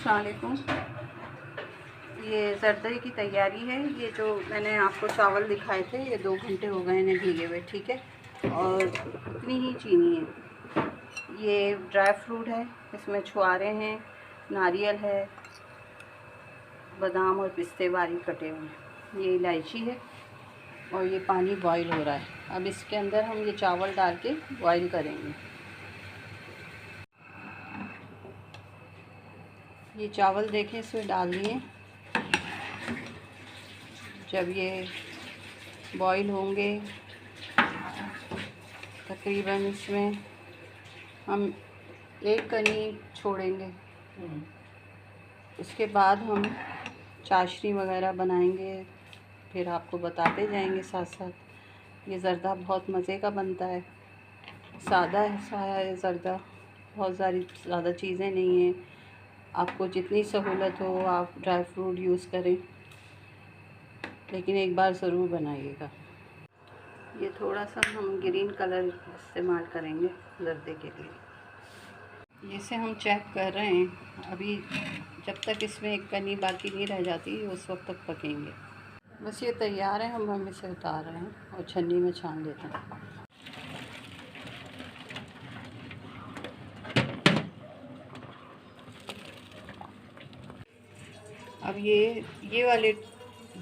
अस्सलाम वालेकुम। ये जरदे की तैयारी है। ये जो मैंने आपको चावल दिखाए थे, ये 2 घंटे हो गए इन्हें भीगे हुए, ठीक है। और इतनी ही चीनी है। ये ड्राई फ्रूट है, इसमें छुआरे हैं, नारियल है, बादाम और पिस्ते बारीक कटे हुए हैं। ये इलायची है और ये पानी बॉईल हो रहा है। अब इसके अंदर हम ये चावल डाल के बॉईल करेंगे। ये चावल देखें इसमें डाल दिए। जब ये बॉईल होंगे तकरीबन इसमें हम 1 कनी छोड़ेंगे। उसके बाद हम चाशनी वगैरह बनाएंगे, फिर आपको बताते जाएंगे साथ साथ। ये ज़र्दा बहुत मज़े का बनता है, सादा है ज़र्दा, बहुत ज़्यादा चीज़ें नहीं हैं। आपको जितनी सहूलत हो आप ड्राई फ्रूट यूज़ करें, लेकिन एक बार ज़रूर बनाइएगा। ये थोड़ा सा हम ग्रीन कलर इस्तेमाल करेंगे ज़र्दे के लिए। इसे हम चेक कर रहे हैं अभी, जब तक इसमें 1 कनी बाकी नहीं रह जाती उस वक्त तक पकेंगे। बस ये तैयार है, हम इसे उतार रहे हैं और छन्नी में छान लेते हैं। अब ये वाले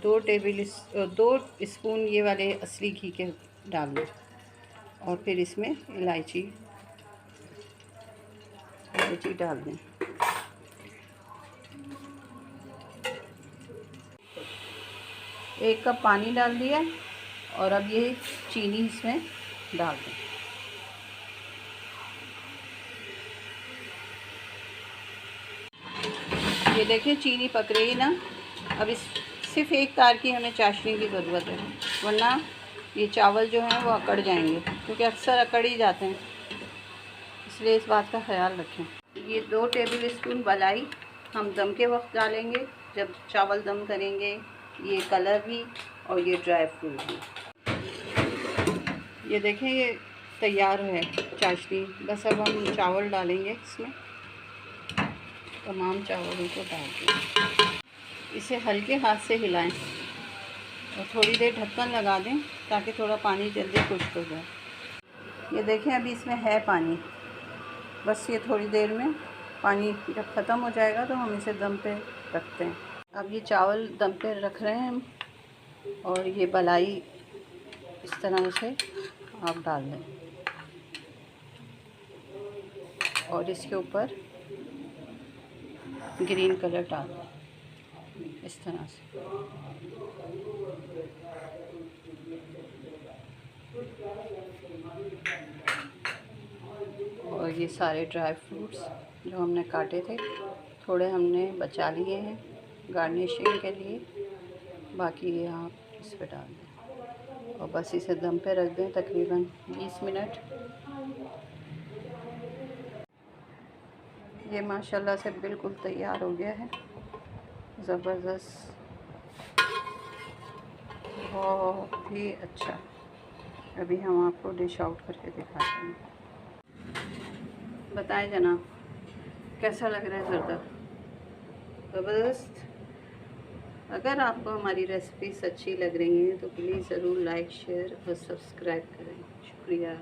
2 स्पून ये वाले असली घी के डाल दें और फिर इसमें इलायची डाल दें। 1 कप पानी डाल दिया और अब ये चीनी इसमें डाल दें। ये देखिए चीनी पक रही ना। अब इस सिर्फ 1 तार की हमें चाशनी की ज़रूरत है, वरना ये चावल जो हैं वो अकड़ जाएंगे, क्योंकि अक्सर अकड़ ही जाते हैं, इसलिए इस बात का ख्याल रखें। ये 2 टेबल स्पून मलाई हम दम के वक्त डालेंगे, जब चावल दम करेंगे। ये कलर भी और ये ड्राई फ्रूट भी। ये देखें ये तैयार है चाशनी। बस अब हम चावल डालेंगे इसमें, तमाम चावलों को डाल दें। इसे हल्के हाथ से हिलाएं और थोड़ी देर ढक्कन लगा दें ताकि थोड़ा पानी जल्दी खुश्क हो जाए। ये देखें अभी इसमें है पानी। बस ये थोड़ी देर में पानी जब ख़त्म हो जाएगा तो हम इसे दम पे रखते हैं। अब ये चावल दम पे रख रहे हैं हम, और ये मलाई इस तरह से आप डाल दें और इसके ऊपर ग्रीन कलर डाल दें इस तरह से। और ये सारे ड्राई फ्रूट्स जो हमने काटे थे, थोड़े हमने बचा लिए हैं गार्निशिंग के लिए, बाकी ये आप इस पर डाल दें और बस इसे दम पे रख दें तकरीबन 20 मिनट। ये माशाल्लाह से बिल्कुल तैयार हो गया है, ज़बरदस्त, बहुत ही अच्छा। अभी हम आपको डिश आउट करके दिखाते हैं। बताएं जनाब, कैसा लग रहा है ज़र्दा? ज़बरदस्त। अगर आपको हमारी रेसिपीज़ अच्छी लग रही हैं तो प्लीज़ ज़रूर लाइक, शेयर और सब्सक्राइब करें। शुक्रिया।